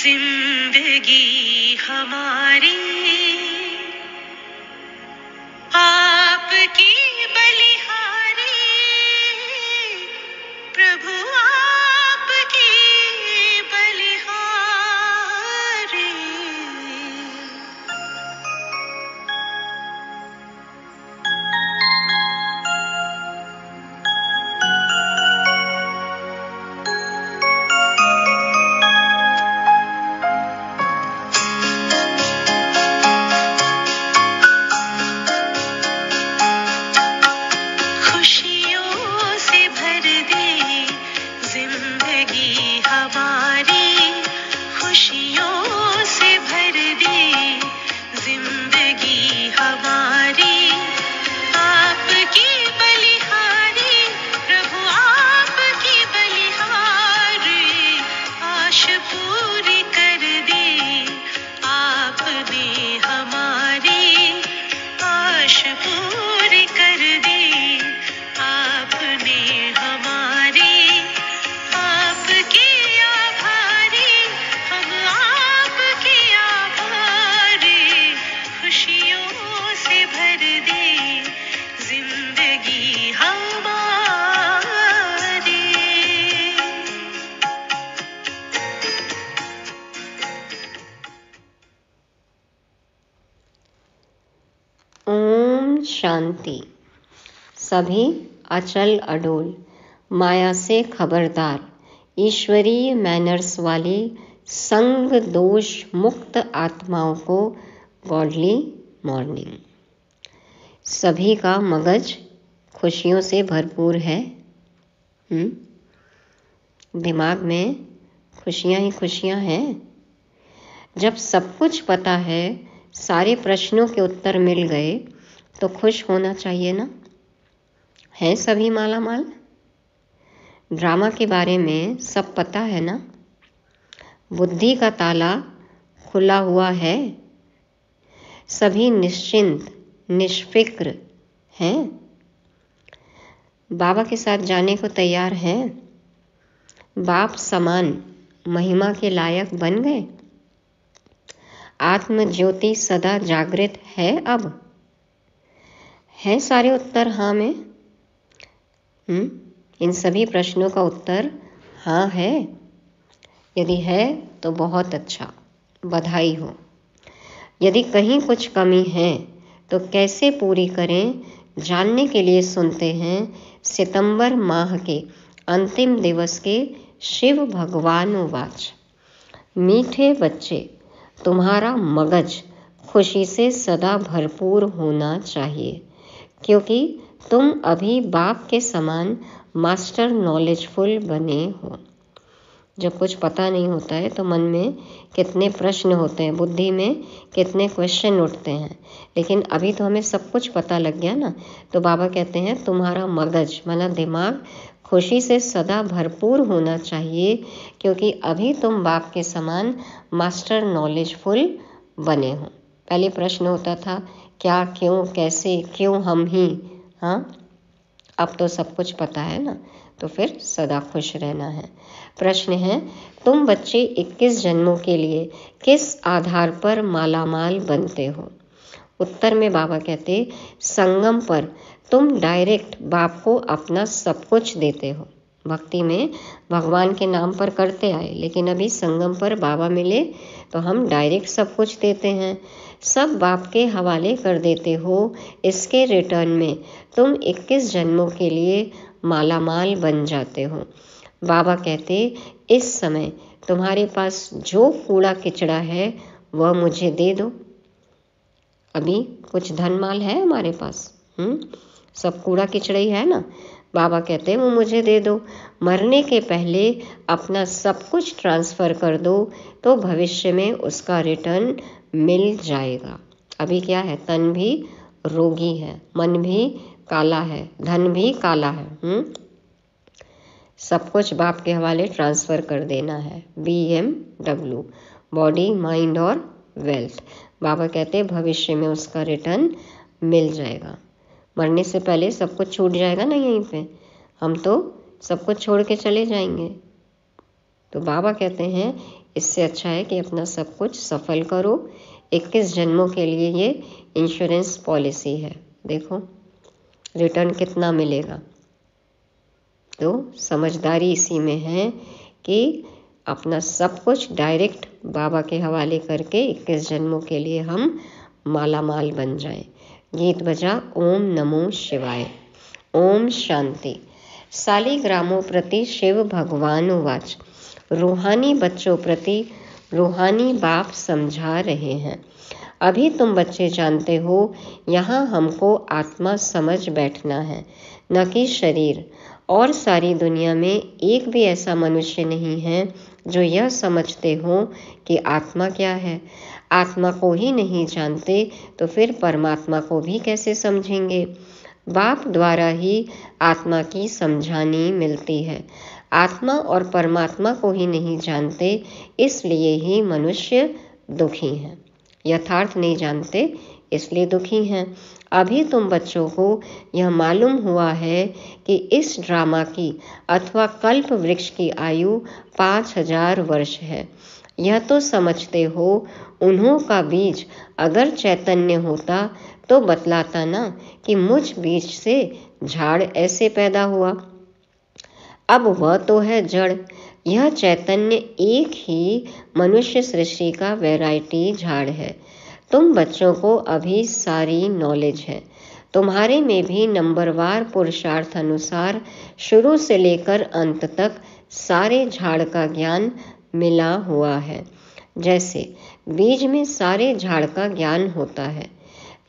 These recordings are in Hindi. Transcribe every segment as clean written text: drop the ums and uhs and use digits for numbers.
जिंदगी हमारी आपकी बलिहारी, प्रभु आपकी बलिहारी। शांति। सभी अचल अडोल, माया से खबरदार, ईश्वरीय मैनर्स वाली संग दोष मुक्त आत्माओं को गॉडली मॉर्निंग। सभी का मगज खुशियों से भरपूर है। दिमाग में खुशियां ही खुशियां हैं। जब सब कुछ पता है, सारे प्रश्नों के उत्तर मिल गए, तो खुश होना चाहिए ना। हैं सभी माला माल। ड्रामा के बारे में सब पता है ना। बुद्धि का ताला खुला हुआ है। सभी निश्चिंत निष्फिक्र हैं। बाबा के साथ जाने को तैयार हैं। बाप समान महिमा के लायक बन गए। आत्म ज्योति सदा जागृत है। अब है सारे उत्तर हाँ में। इन सभी प्रश्नों का उत्तर हाँ है। यदि है तो बहुत अच्छा, बधाई हो। यदि कहीं कुछ कमी है तो कैसे पूरी करें, जानने के लिए सुनते हैं सितंबर माह के अंतिम दिवस के शिव भगवान वाच। मीठे बच्चे, तुम्हारा मगज खुशी से सदा भरपूर होना चाहिए, क्योंकि तुम अभी बाप के समान मास्टर नॉलेजफुल बने हो। जब कुछ पता नहीं होता है तो मन में कितने प्रश्न होते हैं, बुद्धि में कितने क्वेश्चन उठते हैं, लेकिन अभी तो हमें सब कुछ पता लग गया ना। तो बाबा कहते हैं तुम्हारा मगज माना दिमाग खुशी से सदा भरपूर होना चाहिए, क्योंकि अभी तुम बाप के समान मास्टर नॉलेजफुल बने हो। पहले प्रश्न होता था क्या, क्यों, कैसे, क्यों हम ही। अब तो सब कुछ पता है ना, तो फिर सदा खुश रहना है। प्रश्न है, तुम बच्चे 21 जन्मों के लिए किस आधार पर मालामाल बनते हो? उत्तर में बाबा कहते, संगम पर तुम डायरेक्ट बाप को अपना सब कुछ देते हो। भक्ति में भगवान के नाम पर करते आए, लेकिन अभी संगम पर बाबा मिले तो हम डायरेक्ट सब कुछ देते हैं, सब बाप के हवाले कर देते हो। इसके रिटर्न में तुम 21 जन्मों के लिए मालामाल बन जाते हो। बाबा कहते, इस समय तुम्हारे पास जो कूड़ा किचड़ा है वह मुझे दे दो। अभी कुछ धन माल है हमारे पास, सब कूड़ा किचड़ा ही है ना। बाबा कहते हैं वो मुझे दे दो। मरने के पहले अपना सब कुछ ट्रांसफ़र कर दो, तो भविष्य में उसका रिटर्न मिल जाएगा। अभी क्या है, तन भी रोगी है, मन भी काला है, धन भी काला है। सब कुछ बाप के हवाले ट्रांसफ़र कर देना है। BMW, बॉडी, माइंड और वेल्थ। बाबा कहते हैं भविष्य में उसका रिटर्न मिल जाएगा। मरने से पहले सब कुछ छूट जाएगा ना, यहीं पे हम तो सब कुछ छोड़ के चले जाएंगे। तो बाबा कहते हैं इससे अच्छा है कि अपना सब कुछ सफल करो। 21 जन्मों के लिए ये इंश्योरेंस पॉलिसी है। देखो रिटर्न कितना मिलेगा। तो समझदारी इसी में है कि अपना सब कुछ डायरेक्ट बाबा के हवाले करके 21 जन्मों के लिए हम माला माल बन जाएं। गीत बजा ओम नमो शिवाय। ओम शांति। सालिग्रामों प्रति शिव भगवान उवाच। रूहानी बच्चों प्रति रूहानी बाप समझा रहे हैं। अभी तुम बच्चे जानते हो यहाँ हमको आत्मा समझ बैठना है, न कि शरीर। और सारी दुनिया में एक भी ऐसा मनुष्य नहीं है जो यह समझते हो कि आत्मा क्या है। आत्मा को ही नहीं जानते तो फिर परमात्मा को भी कैसे समझेंगे। बाप द्वारा ही आत्मा की समझानी मिलती है। आत्मा और परमात्मा को ही नहीं जानते, इसलिए ही मनुष्य दुखी हैं। यथार्थ नहीं जानते इसलिए दुखी हैं। अभी तुम बच्चों को यह मालूम हुआ है कि इस ड्रामा की अथवा कल्प वृक्ष की आयु 5000 वर्ष है। यह तो समझते हो उन्हों का बीज अगर चैतन्य होता तो बतलाता ना कि मुझ बीज से झाड़ ऐसे पैदा हुआ। अब वह तो है जड़। यह चैतन्य एक ही मनुष्य सृष्टि का वैरायटी झाड़ है। तुम बच्चों को अभी सारी नॉलेज है। तुम्हारे में भी नंबरवार पुरुषार्थ अनुसार शुरू से लेकर अंत तक सारे झाड़ का ज्ञान मिला हुआ है। जैसे बीज में सारे झाड़ का ज्ञान होता है।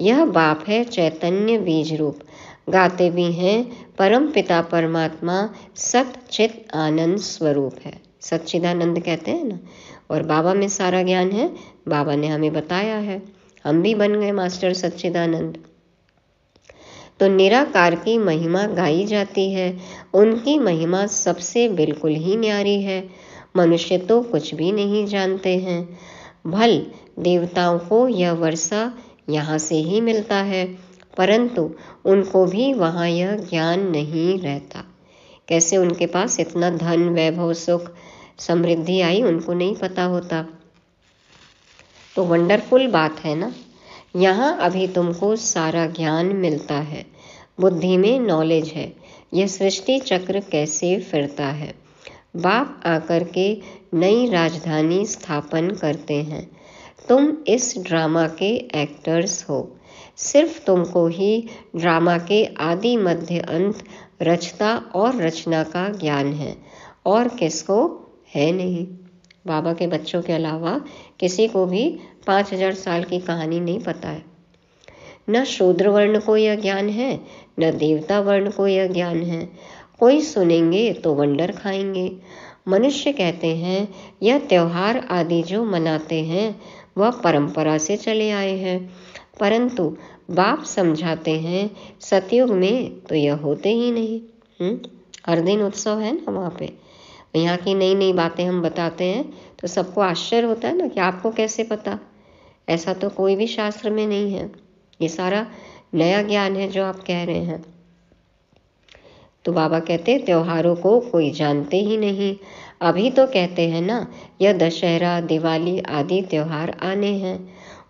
यह बाप है चैतन्य बीज रूप। गाते भी हैं परम पिता परमात्मा सत चित आनंद स्वरूप है। सच्चिदानंद कहते हैं ना। और बाबा में सारा ज्ञान है। बाबा ने हमें बताया है, हम भी बन गए मास्टर सच्चिदानंद। तो निराकार की महिमा गाई जाती है। उनकी महिमा सबसे बिल्कुल ही न्यारी है। मनुष्य तो कुछ भी नहीं जानते हैं। भल देवताओं को यह वर्षा यहाँ से ही मिलता है, परंतु उनको भी वहाँ यह ज्ञान नहीं रहता। कैसे उनके पास इतना धन वैभव सुख समृद्धि आई, उनको नहीं पता होता। तो वंडरफुल बात है ना। यहाँ अभी तुमको सारा ज्ञान मिलता है। बुद्धि में नॉलेज है, यह सृष्टि चक्र कैसे फिरता है। बाप आकर के नई राजधानी स्थापन करते हैं। तुम इस ड्रामा के एक्टर्स हो। सिर्फ तुमको ही ड्रामा के आदि मध्य अंत रचता और रचना का ज्ञान है, और किसको है नहीं। बाबा के बच्चों के अलावा किसी को भी 5000 साल की कहानी नहीं पता है। न शूद्र वर्ण को यह ज्ञान है, न देवता वर्ण को यह ज्ञान है। कोई सुनेंगे तो वंडर खाएंगे। मनुष्य कहते हैं यह त्योहार आदि जो मनाते हैं वह परंपरा से चले आए हैं, परंतु बाप समझाते हैं सतयुग में तो यह होते ही नहीं। हर दिन उत्सव है ना वहाँ पे। यहाँ की नई नई बातें हम बताते हैं तो सबको आश्चर्य होता है ना कि आपको कैसे पता। ऐसा तो कोई भी शास्त्र में नहीं है। ये सारा नया ज्ञान है जो आप कह रहे हैं। तो बाबा कहते त्योहारों को कोई जानते ही नहीं। अभी तो कहते हैं ना यह दशहरा दिवाली आदि त्योहार आने हैं।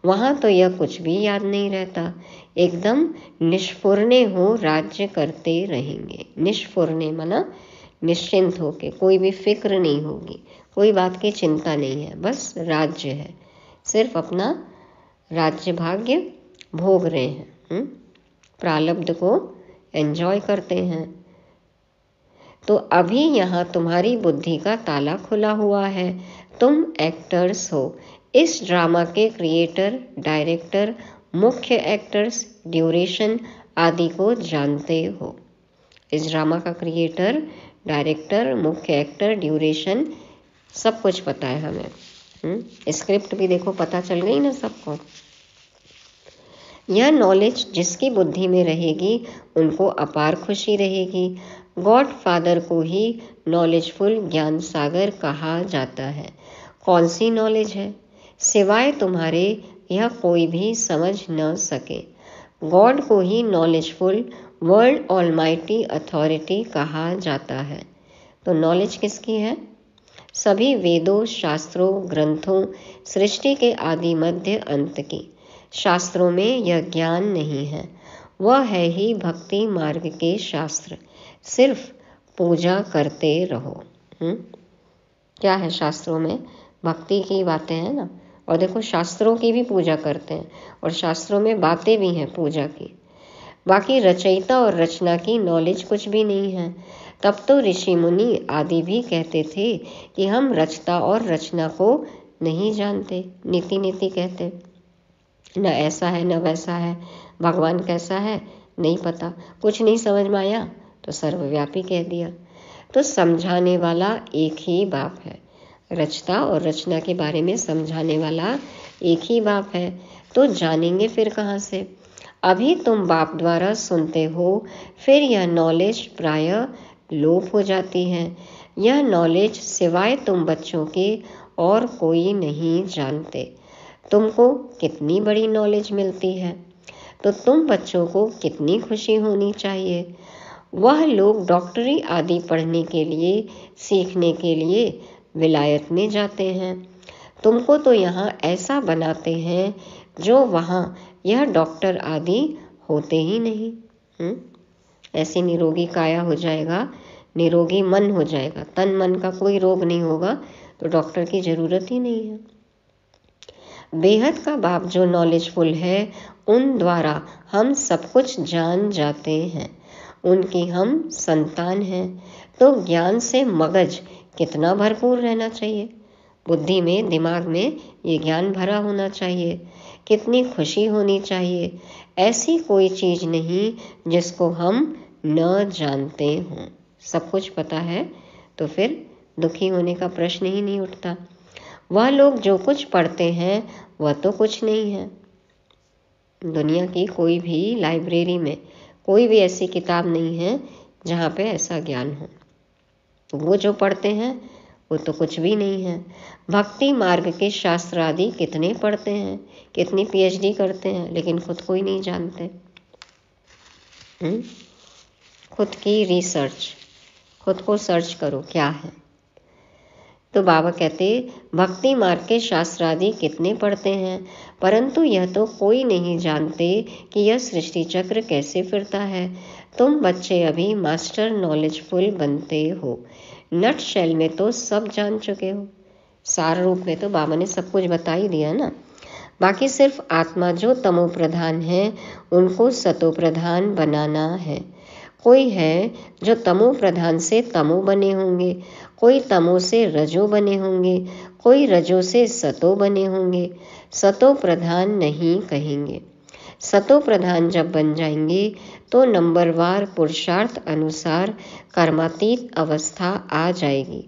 वहाँ तो यह कुछ भी याद नहीं रहता। एकदम निष्फुरने हो राज्य करते रहेंगे। निष्फुरने माना निश्चिंत होके, कोई भी फिक्र नहीं होगी, कोई बात की चिंता नहीं है, बस राज्य है। सिर्फ अपना राज्य भाग्य भोग रहे हैं, प्रारब्ध को एंजॉय करते हैं। तो अभी यहाँ तुम्हारी बुद्धि का ताला खुला हुआ है। तुम एक्टर्स हो। इस ड्रामा के क्रिएटर डायरेक्टर मुख्य एक्टर्स ड्यूरेशन आदि को जानते हो। इस ड्रामा का क्रिएटर डायरेक्टर मुख्य एक्टर ड्यूरेशन सब कुछ पता है हमें। स्क्रिप्ट भी देखो पता चल गई ना सबको। यह नॉलेज जिसकी बुद्धि में रहेगी उनको अपार खुशी रहेगी। गॉड फादर को ही नॉलेजफुल ज्ञान सागर कहा जाता है। कौन सी नॉलेज है? सिवाय तुम्हारे यह कोई भी समझ न सके। गॉड को ही नॉलेजफुल वर्ल्ड ऑलमाइटी अथॉरिटी कहा जाता है। तो नॉलेज किसकी है? सभी वेदों, शास्त्रों, ग्रंथों, सृष्टि के आदि मध्य अंत की। शास्त्रों में यह ज्ञान नहीं है, वह है ही भक्ति मार्ग के शास्त्र। सिर्फ पूजा करते रहो। क्या है शास्त्रों में? भक्ति की बातें हैं ना। और देखो, शास्त्रों की भी पूजा करते हैं और शास्त्रों में बातें भी हैं पूजा की। बाकी रचयिता और रचना की नॉलेज कुछ भी नहीं है। तब तो ऋषि मुनि आदि भी कहते थे कि हम रचता और रचना को नहीं जानते, नीति नीति कहते, न ऐसा है न वैसा है, भगवान कैसा है नहीं पता, कुछ नहीं समझ में आया तो सर्वव्यापी कह दिया। तो समझाने वाला एक ही बाप है, रचता और रचना के बारे में समझाने वाला एक ही बाप है, तो जानेंगे फिर कहाँ से? अभी तुम बाप द्वारा सुनते हो, फिर यह नॉलेज प्रायः लोप हो जाती है। यह नॉलेज सिवाय तुम बच्चों के और कोई नहीं जानते। तुमको कितनी बड़ी नॉलेज मिलती है, तो तुम बच्चों को कितनी खुशी होनी चाहिए। वह लोग डॉक्टरी आदि पढ़ने के लिए, सीखने के लिए विलायत में जाते हैं। तुमको तो यहाँ ऐसा बनाते हैं जो वहाँ यह डॉक्टर आदि होते ही नहीं। ऐसी निरोगी काया हो जाएगा, निरोगी मन हो जाएगा, तन मन का कोई रोग नहीं होगा, तो डॉक्टर की ज़रूरत ही नहीं है। बेहद का बाप जो नॉलेजफुल है, उन द्वारा हम सब कुछ जान जाते हैं, उनकी हम संतान हैं। तो ज्ञान से मगज कितना भरपूर रहना चाहिए, बुद्धि में, दिमाग में ये ज्ञान भरा होना चाहिए। कितनी खुशी होनी चाहिए। ऐसी कोई चीज़ नहीं जिसको हम न जानते हों। सब कुछ पता है तो फिर दुखी होने का प्रश्न ही नहीं उठता। वह लोग जो कुछ पढ़ते हैं वह तो कुछ नहीं है। दुनिया की कोई भी लाइब्रेरी में कोई भी ऐसी किताब नहीं है जहाँ पे ऐसा ज्ञान हो। वो जो पढ़ते हैं वो तो कुछ भी नहीं है। भक्ति मार्ग के शास्त्र आदि कितने पढ़ते हैं, कितनी पीएचडी करते हैं, लेकिन खुद को ही नहीं जानते। खुद की रिसर्च, खुद को सर्च करो क्या है। तो बाबा कहते भक्ति मार्ग के शास्त्र आदि कितने पढ़ते हैं, परंतु यह तो कोई नहीं जानते कि यह सृष्टि चक्र कैसे फिरता है। तुम बच्चे अभी मास्टर नॉलेजफुल बनते हो, नट शेल में तो सब जान चुके हो। सार रूप में तो बाबा ने सब कुछ बता ही दिया ना। बाकी सिर्फ आत्मा जो तमो प्रधान है उनको सतो प्रधान बनाना है। कोई है जो तमो प्रधान से तमो बने होंगे, कोई तमो से रजो बने होंगे, कोई रजो से सतो बने होंगे। सतो प्रधान नहीं कहेंगे। सतो प्रधान जब बन जाएंगे तो नंबरवार पुरुषार्थ अनुसार कर्मातीत अवस्था आ जाएगी।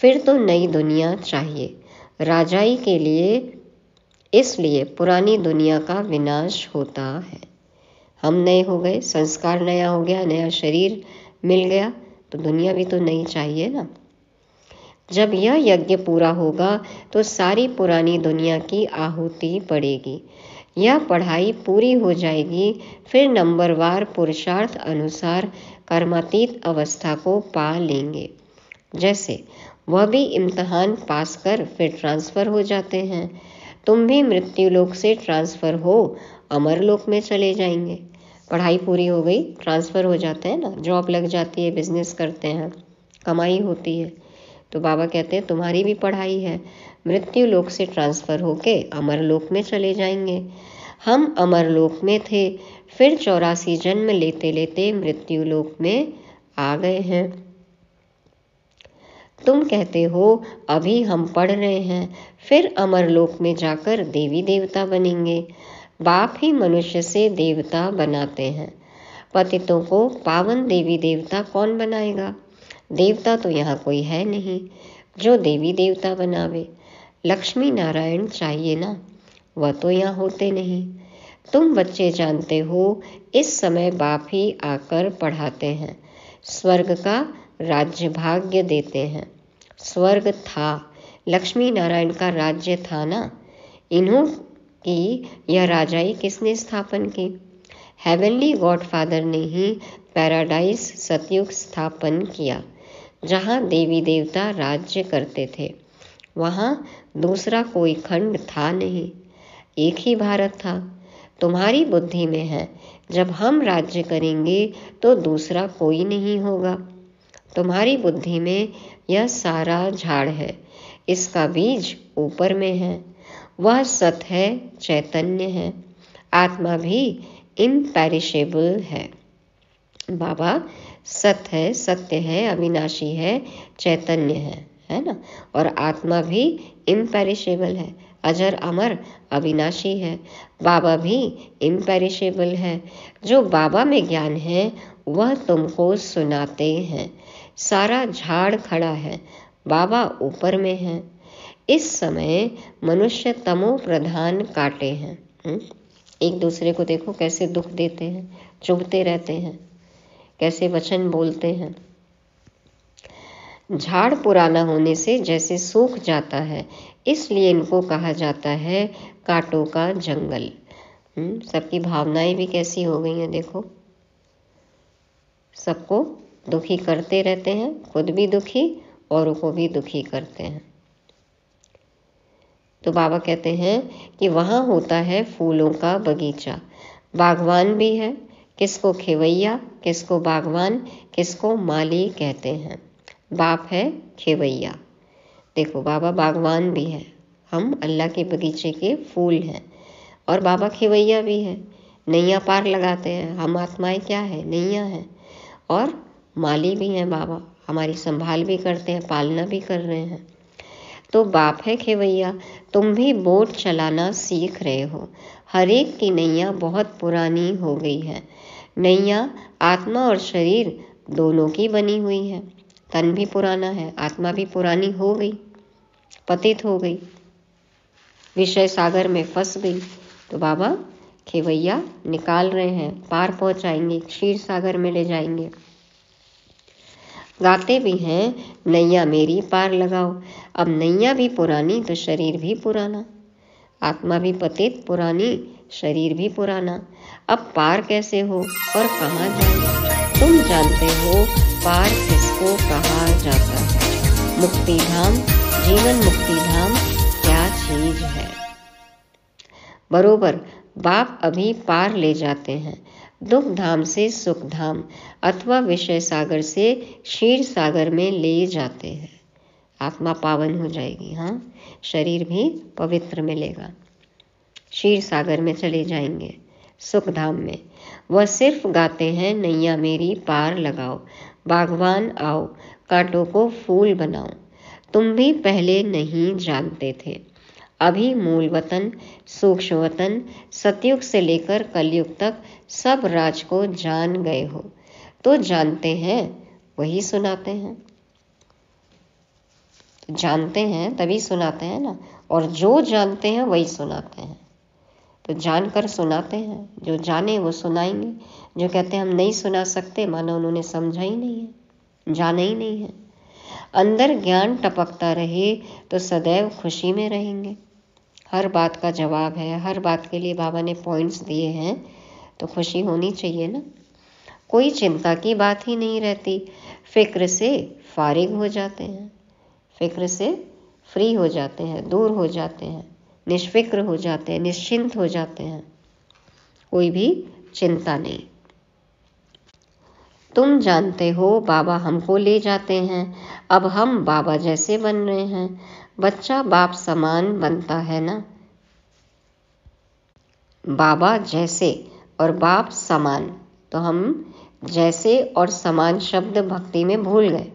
फिर तो नई दुनिया चाहिए राजाई के लिए, इसलिए पुरानी दुनिया का विनाश होता है। हम नए हो गए, संस्कार नया हो गया, नया शरीर मिल गया, तो दुनिया भी तो नई चाहिए ना। जब यह यज्ञ पूरा होगा तो सारी पुरानी दुनिया की आहुति पड़ेगी। यह पढ़ाई पूरी हो जाएगी, फिर नंबरवार पुरुषार्थ अनुसार कर्मातीत अवस्था को पा लेंगे। जैसे वह भी इम्तहान पास कर फिर ट्रांसफ़र हो जाते हैं, तुम भी मृत्यु लोक से ट्रांसफ़र हो अमर लोक में चले जाएंगे। पढ़ाई पूरी हो गई, ट्रांसफ़र हो जाते हैं ना, जॉब लग जाती है, बिजनेस करते हैं, कमाई होती है। तो बाबा कहते हैं तुम्हारी भी पढ़ाई है, मृत्यु लोक से ट्रांसफ़र होके अमर लोक में चले जाएंगे। हम अमर लोक में थे, फिर 84 जन्म लेते लेते मृत्यु लोक में आ गए हैं। तुम कहते हो अभी हम पढ़ रहे हैं, फिर अमर लोक में जाकर देवी देवता बनेंगे। बाप ही मनुष्य से देवता बनाते हैं। पतितों को पावन देवी देवता कौन बनाएगा? देवता तो यहाँ कोई है नहीं जो देवी देवता बनावे। लक्ष्मी नारायण चाहिए ना, वह तो यहाँ होते नहीं। तुम बच्चे जानते हो इस समय बाप ही आकर पढ़ाते हैं, स्वर्ग का राज्य भाग्य देते हैं। स्वर्ग था, लक्ष्मी नारायण का राज्य था ना। इन्हों की यह राजाई किसने स्थापन की? हेवनली गॉडफादर ने ही पैराडाइज सतयुग स्थापन किया। जहाँ देवी देवता राज्य करते थे। वहाँ दूसरा कोई खंड था नहीं, एक ही भारत था। तुम्हारी बुद्धि में है, जब हम राज्य करेंगे तो दूसरा कोई नहीं होगा। तुम्हारी बुद्धि में यह सारा झाड़ है, इसका बीज ऊपर में है। वह सत है, चैतन्य है। आत्मा भी इम्पेरिशेबल है। बाबा सत है, सत्य है, अविनाशी है, चैतन्य है ना। और आत्मा भी इम्पेरिशेबल है, अजर अमर अविनाशी है। बाबा भी इम्पेरिशेबल है। जो बाबा में ज्ञान है वह तुमको सुनाते हैं। सारा झाड़ खड़ा है, बाबा ऊपर में है। इस समय मनुष्य तमो प्रधान काटे हैं। एक दूसरे को देखो कैसे दुख देते हैं, चुभते रहते हैं, कैसे वचन बोलते हैं। झाड़ पुराना होने से जैसे सूख जाता है, इसलिए इनको कहा जाता है कांटों का जंगल। सबकी भावनाएं भी कैसी हो गई हैं देखो, सबको दुखी करते रहते हैं, खुद भी दुखी, औरों को भी दुखी करते हैं। तो बाबा कहते हैं कि वहाँ होता है फूलों का बगीचा, बागवान भी है। किसको खेवैया, किसको बागवान, किसको माली कहते हैं। बाप है खेवैया, देखो बाबा बागवान भी है। हम अल्लाह के बगीचे के फूल हैं और बाबा खेवैया भी है, नैया पार लगाते हैं। हम आत्माएं क्या है, नैया है। और माली भी हैं बाबा, हमारी संभाल भी करते हैं, पालना भी कर रहे हैं। तो बाप है खेवैया। तुम भी बोट चलाना सीख रहे हो। हर एक की नैया बहुत पुरानी हो गई है। नैया आत्मा और शरीर दोनों की बनी हुई है। तन भी पुराना है, आत्मा भी पुरानी हो गई, पतित हो गई, विषय सागर में फंस गई। तो बाबा खेवैया निकाल रहे हैं, पार पहुंचाएंगे, क्षीर सागर में ले जाएंगे। गाते भी हैं नैया मेरी पार लगाओ। अब नैया भी पुरानी तो शरीर भी पुराना, आत्मा भी पतित पुरानी, शरीर भी पुराना। अब पार कैसे हो और कहाँ जाए? तुम जानते हो पार किसको कहा जाता है। मुक्ति धाम, जीवन मुक्ति धाम क्या चीज है? बरोबर बाप अभी पार ले जाते हैं, दुख धाम से सुख धाम अथवा विषय सागर से क्षीर सागर में ले जाते हैं। आत्मा पावन हो जाएगी, हाँ, शरीर भी पवित्र मिलेगा, क्षीर सागर में चले जाएंगे, सुख धाम में। वह सिर्फ गाते हैं नैया मेरी पार लगाओ, बागवान आओ, कांटों को फूल बनाओ। तुम भी पहले नहीं जानते थे। अभी मूल वतन, सूक्ष्म वतन, सतयुग से लेकर कलयुग तक सब राज को जान गए हो। तो जानते हैं वही सुनाते हैं, जानते हैं तभी सुनाते हैं ना। और जो जानते हैं वही सुनाते हैं। तो जानकर सुनाते हैं, जो जाने वो सुनाएंगे। जो कहते हैं हम नहीं सुना सकते, मानो उन्होंने समझा ही नहीं है, जाना ही नहीं है। अंदर ज्ञान टपकता रहे तो सदैव खुशी में रहेंगे। हर बात का जवाब है, हर बात के लिए बाबा ने पॉइंट्स दिए हैं, तो खुशी होनी चाहिए ना। कोई चिंता की बात ही नहीं रहती, फिक्र से फारिग हो जाते हैं, फिक्र से फ्री हो जाते हैं, दूर हो जाते हैं, निष्फिक्र हो जाते हैं, निश्चिंत हो जाते हैं, कोई भी चिंता नहीं। तुम जानते हो बाबा हमको ले जाते हैं, अब हम बाबा जैसे बन रहे हैं। बच्चा बाप समान बनता है ना, बाबा जैसे और बाप समान। तो हम जैसे और समान शब्द भक्ति में भूल गए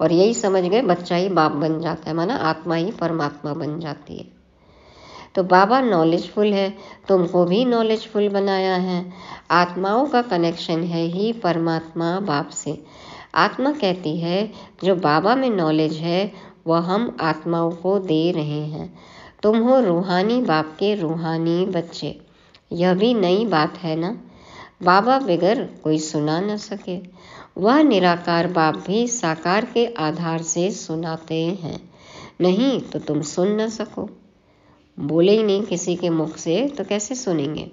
और यही समझ गए बच्चा ही बाप बन जाता है, माना आत्मा ही परमात्मा बन जाती है। तो बाबा नॉलेजफुल है, तुमको भी नॉलेजफुल बनाया है। आत्माओं का कनेक्शन है ही परमात्मा बाप से। आत्मा कहती है जो बाबा में नॉलेज है वह हम आत्माओं को दे रहे हैं। तुम हो रूहानी बाप के रूहानी बच्चे। यह भी नई बात है ना, बाबा बगैर कोई सुना न सके। वह निराकार बाप भी साकार के आधार से सुनाते हैं, नहीं तो तुम सुन न सको। बोले ही नहीं किसी के मुख से तो कैसे सुनेंगे।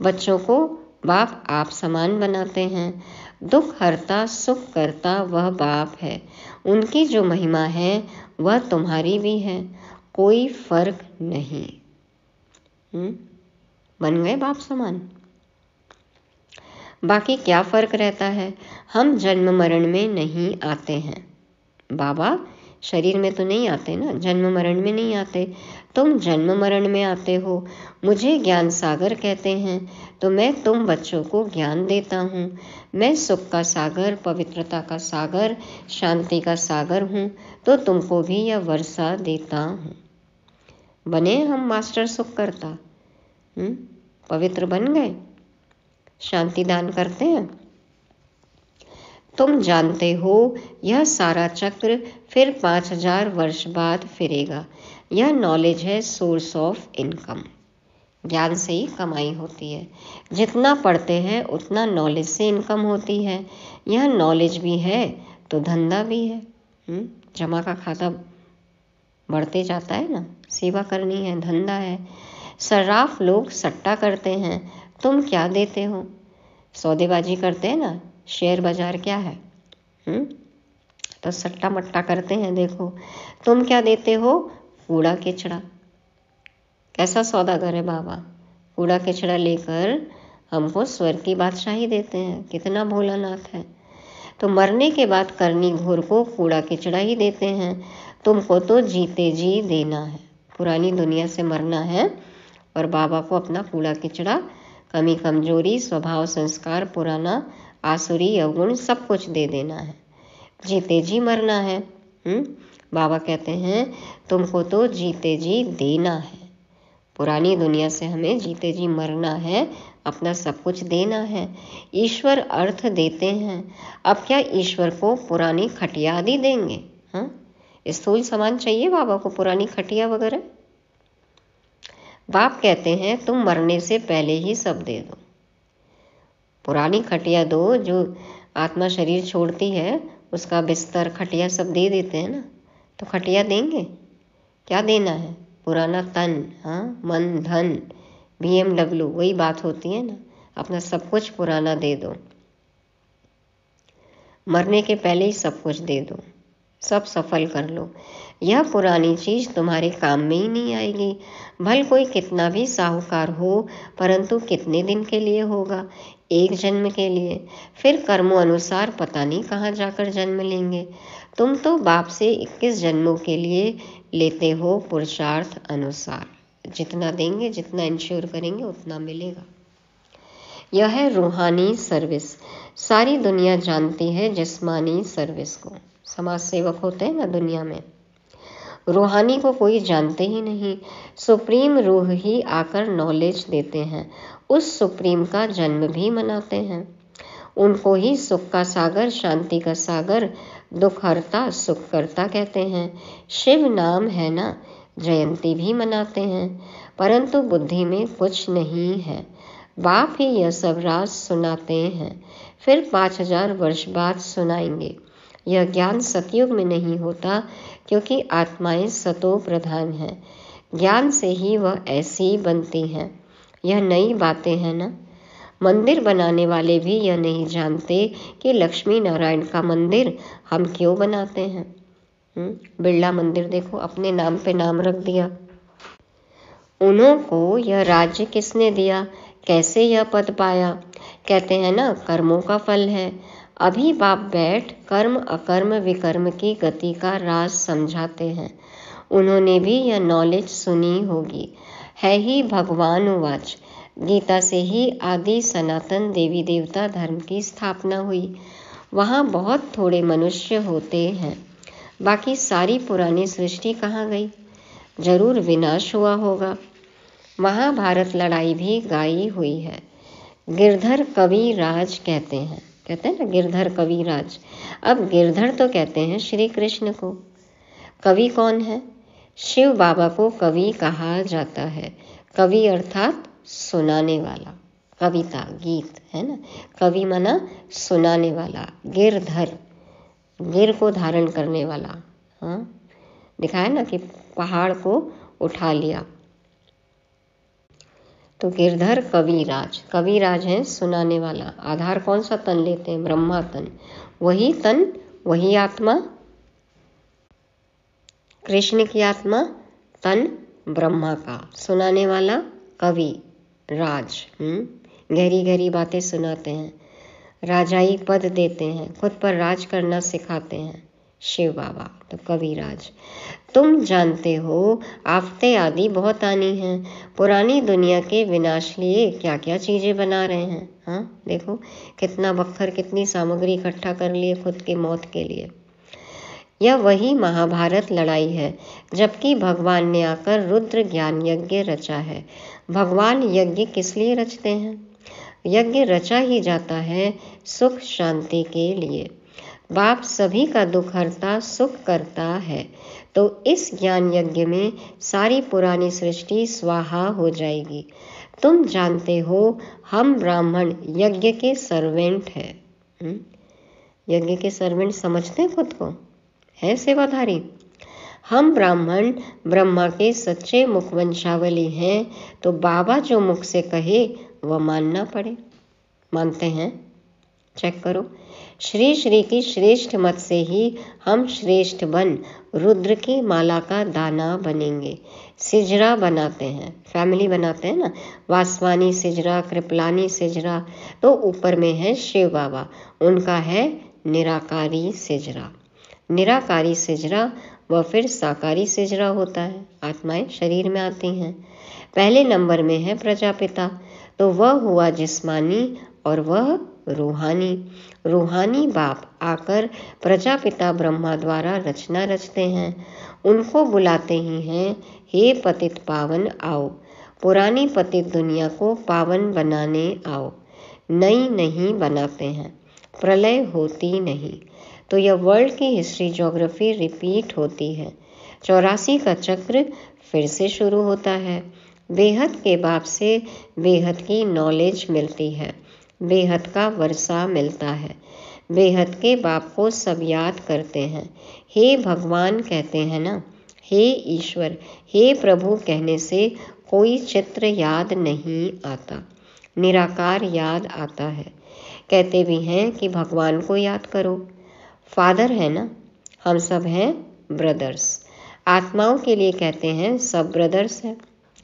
बच्चों को बाप आप समान बनाते हैं। दुख हरता सुख करता वह बाप है। उनकी जो महिमा है वह तुम्हारी भी है, कोई फर्क नहीं। बन गए बाप समान। बाकी क्या फर्क रहता है? हम जन्म मरण में नहीं आते हैं। बाबा शरीर में तो नहीं आते ना, जन्म मरण में नहीं आते। तुम जन्म मरण में आते हो। मुझे ज्ञान सागर कहते हैं, तो मैं तुम बच्चों को ज्ञान देता हूँ। मैं सुख का सागर, पवित्रता का सागर, शांति का सागर हूँ, तो तुमको भी यह वर्षा देता हूँ। बने हम मास्टर सुख करता, पवित्र बन गए, शांति दान करते हैं। तुम जानते हो यह सारा चक्र फिर 5000 वर्ष बाद फिरेगा। यह नॉलेज है सोर्स ऑफ इनकम। ज्ञान से ही कमाई होती है। जितना पढ़ते हैं उतना नॉलेज से इनकम होती है। यह नॉलेज भी है तो धंधा भी है। जमा का खाता बढ़ते जाता है ना, सेवा करनी है, धंधा है। सर्राफ लोग सट्टा करते हैं, तुम क्या देते हो? सौदेबाजी करते हैं ना, शेयर बाजार क्या है, तो सट्टा मट्टा करते हैं। देखो तुम क्या देते हो? कूड़ा कचड़ा। कैसा सौदागर है बाबा, कूड़ा कचड़ा लेकर हमको स्वर्ग की बादशाही देते हैं। कितना भोलानाथ है। तो मरने के बाद करनी घोर को कूड़ा कचड़ा ही देते हैं। तुमको तो जीते जी देना है, पुरानी दुनिया से मरना है और बाबा को अपना कूड़ा कचड़ा, कमी कमजोरी, स्वभाव संस्कार पुराना, आसुरी अवगुण सब कुछ दे देना है। जीते जी मरना है। बाबा कहते हैं तुमको तो जीते जी देना है। पुरानी दुनिया से हमें जीते जी मरना है, अपना सब कुछ देना है। ईश्वर अर्थ देते हैं। अब क्या ईश्वर को पुरानी खटिया आदि देंगे? स्थूल सामान चाहिए बाबा को, पुरानी खटिया वगैरह? बाप कहते हैं तुम मरने से पहले ही सब दे दो। पुरानी खटिया दो, जो आत्मा शरीर छोड़ती है उसका बिस्तर खटिया सब दे देते हैं ना। तो खटिया देंगे? क्या देना है? पुराना तन, मन धन, BMW, वही बात होती है ना। अपना सब कुछ पुराना दे दो, मरने के पहले ही सब कुछ दे दो, सब सफल कर लो। यह पुरानी चीज तुम्हारे काम में ही नहीं आएगी। भल कोई कितना भी साहूकार हो, परंतु कितने दिन के लिए होगा? एक जन्म के लिए। फिर कर्मों अनुसार पता नहीं कहाँ जाकर जन्म लेंगे। तुम तो बाप से 21 जन्मों के लिए लेते हो, पुरुषार्थ अनुसार। जितना देंगे, जितना इंश्योर करेंगे उतना मिलेगा। यह है रूहानी सर्विस। सारी दुनिया जानती है जिस्मानी सर्विस को। समाज सेवक होते हैं ना दुनिया में, रूहानी को कोई जानते ही नहीं। सुप्रीम रूह ही आकर नॉलेज देते हैं, उस सुप्रीम का जन्म भी मनाते हैं। उनको ही सुख का सागर, शांति का सागर, दुख हरता सुख करता कहते हैं। शिव नाम है ना, जयंती भी मनाते हैं, परंतु बुद्धि में कुछ नहीं है। बाप ही यह सब राज सुनाते हैं, फिर 5000 वर्ष बाद सुनाएंगे। यह ज्ञान सतयुग में नहीं होता, क्योंकि आत्माएं सतो प्रधान हैं। ज्ञान से ही वह ऐसी बनती हैं। यह नई बातें हैं ना। मंदिर बनाने वाले भी यह नहीं जानते कि लक्ष्मी नारायण का मंदिर हम क्यों बनाते हैं। बिरला मंदिर देखो, अपने नाम पे नाम रख दिया। उन्हों को यह राज्य किसने दिया, कैसे यह पद पाया? कहते हैं ना कर्मों का फल है। अभी बाप बैठ कर्म अकर्म विकर्म की गति का राज समझाते हैं। उन्होंने भी यह नॉलेज सुनी होगी। है ही भगवान उवाच, गीता से ही आदि सनातन देवी देवता धर्म की स्थापना हुई। वहाँ बहुत थोड़े मनुष्य होते हैं, बाकी सारी पुरानी सृष्टि कहाँ गई? जरूर विनाश हुआ होगा। महाभारत लड़ाई भी गाई हुई है। गिरधर कवि राज कहते हैं ना, गिरधर कवि राज। अब गिरधर तो कहते हैं श्री कृष्ण को। कवि कौन है? शिव बाबा को कवि कहा जाता है। कवि अर्थात सुनाने वाला, कविता गीत है ना। कवि माना सुनाने वाला। गिरधर, गिर को धारण करने वाला। दिखाया ना कि पहाड़ को उठा लिया। तो गिरधर कविराज, कविराज है सुनाने वाला। आधार कौन सा तन लेते हैं? ब्रह्मा तन। वही तन, वही आत्मा कृष्ण की आत्मा, तन ब्रह्मा का। सुनाने वाला कवि राज, गहरी गहरी बातें सुनाते हैं, राजाई पद देते हैं, खुद पर राज करना सिखाते हैं शिव बाबा, तो कविराज। तुम जानते हो आफतें आदि बहुत आनी हैं, पुरानी दुनिया के विनाश लिए क्या क्या चीज़ें बना रहे हैं। हाँ देखो, कितना बख्तर, कितनी सामग्री इकट्ठा कर लिए खुद की मौत के लिए। यह वही महाभारत लड़ाई है, जबकि भगवान ने आकर रुद्र ज्ञान यज्ञ रचा है। भगवान यज्ञ किस लिए रचते हैं? यज्ञ रचा ही जाता है सुख शांति के लिए। बाप सभी का दुख हरता सुख करता है, तो इस ज्ञान यज्ञ में सारी पुरानी सृष्टि स्वाहा हो जाएगी। तुम जानते हो हम ब्राह्मण यज्ञ के सर्वेंट हैं। यज्ञ के सर्वेंट समझते हैं खुद को, है सेवाधारी। हम ब्राह्मण ब्रह्मा के सच्चे मुखवंशावली हैं, तो बाबा जो मुख से कहे वह मानना पड़े। मानते हैं? चेक करो। श्री श्री की श्रेष्ठ मत से ही हम श्रेष्ठ बन रुद्र की माला का दाना बनेंगे। सिजरा बनाते हैं, फैमिली बनाते हैं ना, वासवानी सिजरा, कृपलानी सिजरा, तो ऊपर में है शिव बाबा, उनका है निराकारी सिजरा। निराकारी सिजरा व फिर साकारी सिजरा होता है। आत्माएं शरीर में आती हैं। पहले नंबर में है प्रजापिता, तो वह हुआ जिस्मानी और वह रूहानी। रूहानी बाप आकर प्रजापिता ब्रह्मा द्वारा रचना रचते हैं। उनको बुलाते ही हैं, हे पतित पावन आओ, पुरानी पतित दुनिया को पावन बनाने आओ। नई नहीं बनाते हैं, प्रलय होती नहीं, तो यह वर्ल्ड की हिस्ट्री ज्योग्राफी रिपीट होती है। 84 का चक्र फिर से शुरू होता है। बेहद के बाप से बेहद की नॉलेज मिलती है, बेहद का वर्षा मिलता है। बेहद के बाप को सब याद करते हैं। हे भगवान कहते हैं ना, हे ईश्वर, हे प्रभु कहने से कोई चित्र याद नहीं आता, निराकार याद आता है। कहते भी हैं कि भगवान को याद करो। फादर है ना, हम सब हैं ब्रदर्स। आत्माओं के लिए कहते हैं सब ब्रदर्स हैं।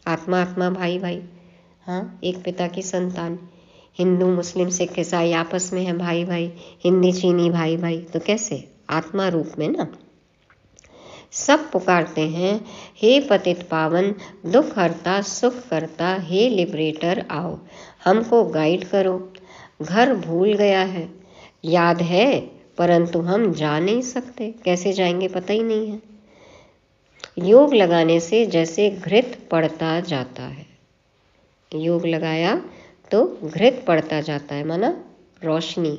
आत्मा आत्मा, भाई भाई, हाँ, एक पिता की संतान। हिंदू मुस्लिम सिख ईसाई आपस में है भाई भाई, हिंदी चीनी भाई भाई, तो कैसे? आत्मा रूप में ना। सब पुकारते हैं, हे पतित पावन, दुख हरता सुख करता, हे लिबरेटर आओ, हमको गाइड करो। घर भूल गया है, याद है परंतु हम जा नहीं सकते। कैसे जाएंगे पता ही नहीं है। योग लगाने से जैसे घृत पड़ता जाता है, योग लगाया तो घृत पड़ता जाता है, माना रोशनी,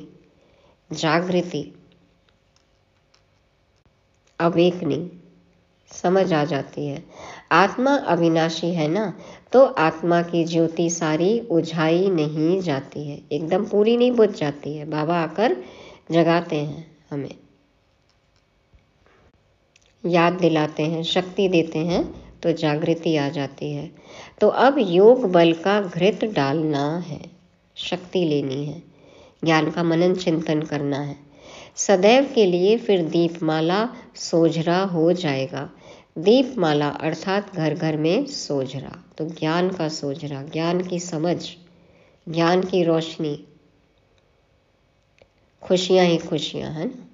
जागृति, अवेकनिंग, समझ आ जाती है। आत्मा अविनाशी है ना, तो आत्मा की ज्योति सारी उझाई नहीं जाती है, एकदम पूरी नहीं बुझ जाती है। बाबा आकर जगाते हैं, हमें याद दिलाते हैं, शक्ति देते हैं, तो जागृति आ जाती है। तो अब योग बल का घृत डालना है, शक्ति लेनी है, ज्ञान का मनन चिंतन करना है सदैव के लिए। फिर दीपमाला सोझरा हो जाएगा। दीपमाला अर्थात घर घर में सोझरा, तो ज्ञान का सोझरा, ज्ञान की समझ, ज्ञान की रोशनी, खुशियां ही खुशियां हैं ना।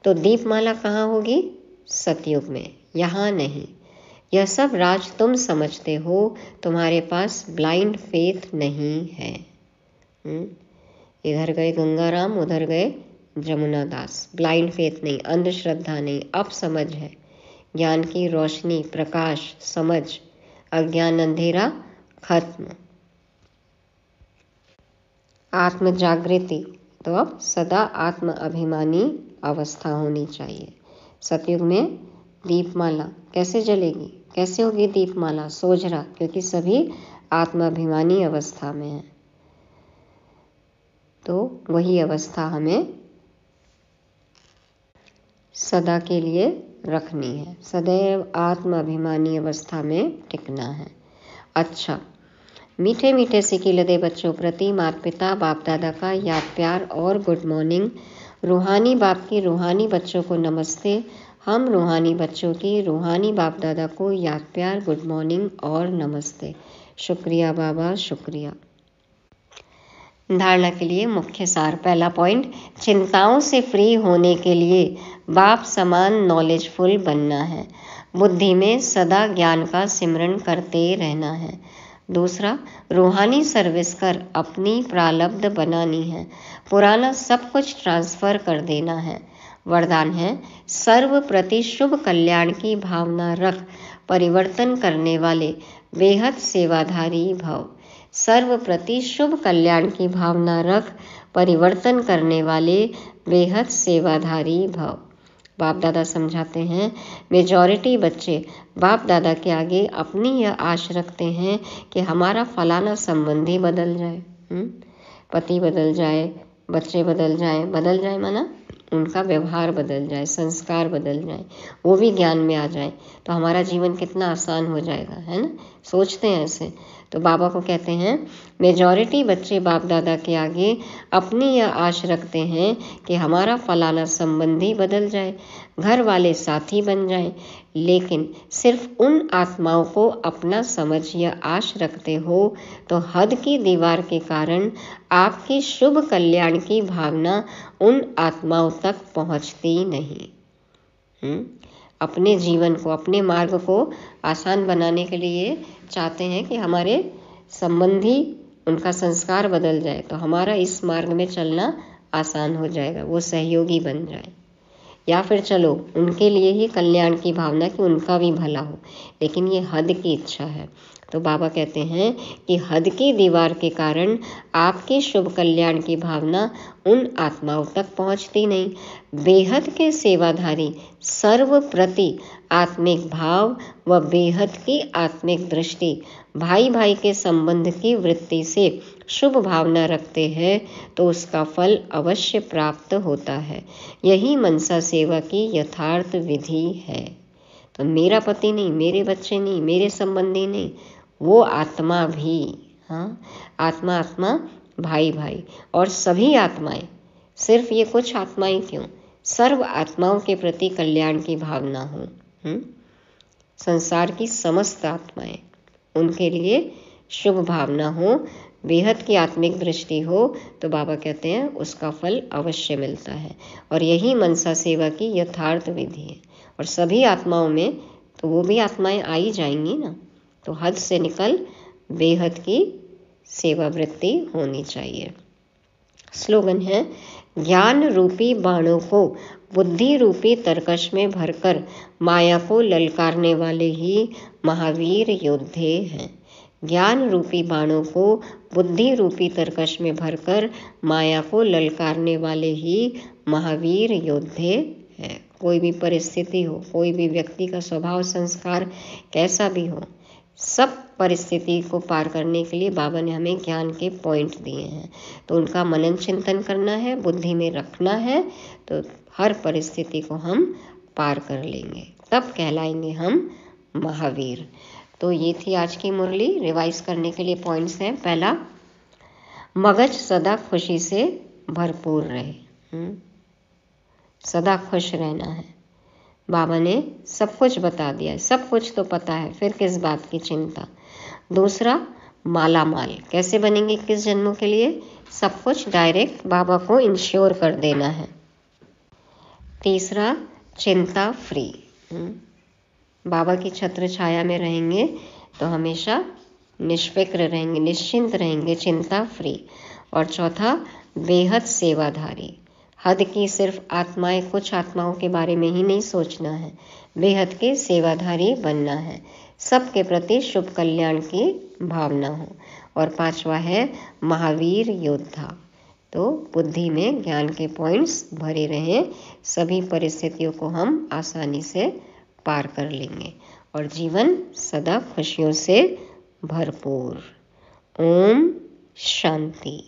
तो दीपमाला कहाँ होगी? सतयुग में, यहाँ नहीं। यह सब राज तुम समझते हो, तुम्हारे पास ब्लाइंड फेथ नहीं है। इधर गए गंगाराम, उधर गए जमुना दास। ब्लाइंड फेथ नहीं, अंधश्रद्धा नहीं, अब समझ है, ज्ञान की रोशनी, प्रकाश, समझ, अज्ञान अंधेरा खत्म, आत्म जागृति। तो अब सदा आत्म अभिमानी अवस्था होनी चाहिए। सतयुग में दीपमाला कैसे जलेगी, कैसे होगी दीपमाला? सोझरा, क्योंकि सभी आत्माभिमानी अवस्था में है। तो वही अवस्था हमें सदा के लिए रखनी है, सदैव आत्माभिमानी अवस्था में टिकना है। अच्छा, मीठे मीठे सिकी लदे बच्चों प्रति माता पिता बाप दादा का याद प्यार और गुड मॉर्निंग। रूहानी बाप की रूहानी बच्चों को नमस्ते। हम रूहानी बच्चों की रूहानी बाप दादा को याद प्यार, गुड मॉर्निंग और नमस्ते। शुक्रिया बाबा, शुक्रिया। धारणा के लिए मुख्य सार। पहला पॉइंट, चिंताओं से फ्री होने के लिए बाप समान नॉलेजफुल बनना है। बुद्धि में सदा ज्ञान का सिमरन करते रहना है। दूसरा, रूहानी सर्विस कर अपनी प्रारब्ध बनानी है। पुराना सब कुछ ट्रांसफर कर देना है। वरदान है, सर्व प्रति शुभ कल्याण की भावना रख परिवर्तन करने वाले बेहद सेवाधारी भव। सर्व प्रति शुभ कल्याण की भावना रख परिवर्तन करने वाले बेहद सेवाधारी भव। बाप दादा समझाते हैं, मेजॉरिटी बच्चे बाप दादा के आगे अपनी यह आश रखते हैं कि हमारा फलाना संबंधी बदल जाए, पति बदल जाए, बच्चे बदल जाए माना उनका व्यवहार बदल जाए, संस्कार बदल जाए, वो भी ज्ञान में आ जाए तो हमारा जीवन कितना आसान हो जाएगा, है ना। सोचते हैं ऐसे। तो बाबा को कहते हैं, मेजॉरिटी बच्चे बाप दादा के आगे अपनी यह आश रखते हैं कि हमारा फलाना संबंधी बदल जाए, घर वाले साथी बन जाएं, लेकिन सिर्फ उन आत्माओं को अपना समझ या आश रखते हो तो हद की दीवार के कारण आपकी शुभ कल्याण की भावना उन आत्माओं तक पहुंचती नहीं। अपने जीवन को, अपने मार्ग को आसान बनाने के लिए चाहते हैं कि हमारे संबंधी, उनका संस्कार बदल जाए तो हमारा इस मार्ग में चलना आसान हो जाएगा, वो सहयोगी बन जाए। या फिर चलो उनके लिए ही कल्याण की भावना कि उनका भी भला हो, लेकिन ये हद की इच्छा है। तो बाबा कहते हैं कि हद की दीवार के कारण आपकी शुभ कल्याण की भावना उन आत्माओं तक पहुंचती नहीं। बेहद के सेवाधारी सर्व प्रति आत्मिक भाव व बेहद की आत्मिक दृष्टि, भाई भाई के संबंध की वृत्ति से शुभ भावना रखते हैं तो उसका फल अवश्य प्राप्त होता है। यही मनसा सेवा की यथार्थ विधि है। तो मेरा पति नहीं, मेरे बच्चे नहीं, मेरे संबंधी नहीं, वो आत्मा भी, आत्मा भाई भाई और सभी आत्माएं, सिर्फ ये कुछ आत्माएं क्यों, सर्व आत्माओं के प्रति कल्याण की भावना हो। संसार की समस्त आत्माएं, उनके लिए शुभ भावना हो, बेहद की आत्मिक दृष्टि हो तो बाबा कहते हैं उसका फल अवश्य मिलता है। और यही मनसा सेवा की यथार्थ विधि है। और सभी आत्माओं में तो वो भी आत्माएं आ ही जाएंगी ना, तो हद से निकल बेहद की सेवा वृत्ति होनी चाहिए। स्लोगन है, ज्ञान रूपी बाणों को बुद्धि रूपी तरकश में भरकर माया को ललकारने वाले ही महावीर योद्धे हैं। ज्ञान रूपी बाणों को बुद्धि रूपी तरकश में भरकर माया को ललकारने वाले ही महावीर योद्धे हैं। कोई भी परिस्थिति हो, कोई भी व्यक्ति का स्वभाव संस्कार कैसा भी हो, सब परिस्थिति को पार करने के लिए बाबा ने हमें ज्ञान के पॉइंट दिए हैं। तो उनका मनन चिंतन करना है, बुद्धि में रखना है, तो हर परिस्थिति को हम पार कर लेंगे, तब कहलाएंगे हम महावीर। तो ये थी आज की मुरली। रिवाइज करने के लिए पॉइंट्स हैं। पहला, मगज सदा खुशी से भरपूर रहे, सदा खुश रहना है। बाबा ने सब कुछ बता दिया है, सब कुछ तो पता है, फिर किस बात की चिंता। दूसरा, माला माल कैसे बनेंगे 21 जन्मों के लिए, सब कुछ डायरेक्ट बाबा को इंश्योर कर देना है। तीसरा, चिंता फ्री, बाबा की छत्र छाया में रहेंगे तो हमेशा निष्फिक्र रहेंगे, निश्चिंत रहेंगे, चिंता फ्री। और चौथा, बेहद सेवाधारी, हद की सिर्फ आत्माएं, कुछ आत्माओं के बारे में ही नहीं सोचना है, बेहद के सेवाधारी बनना है, सबके प्रति शुभ कल्याण की भावना हो। और पांचवा है महावीर योद्धा, तो बुद्धि में ज्ञान के पॉइंट्स भरे रहें, सभी परिस्थितियों को हम आसानी से पार कर लेंगे और जीवन सदा खुशियों से भरपूर। ओम शांति।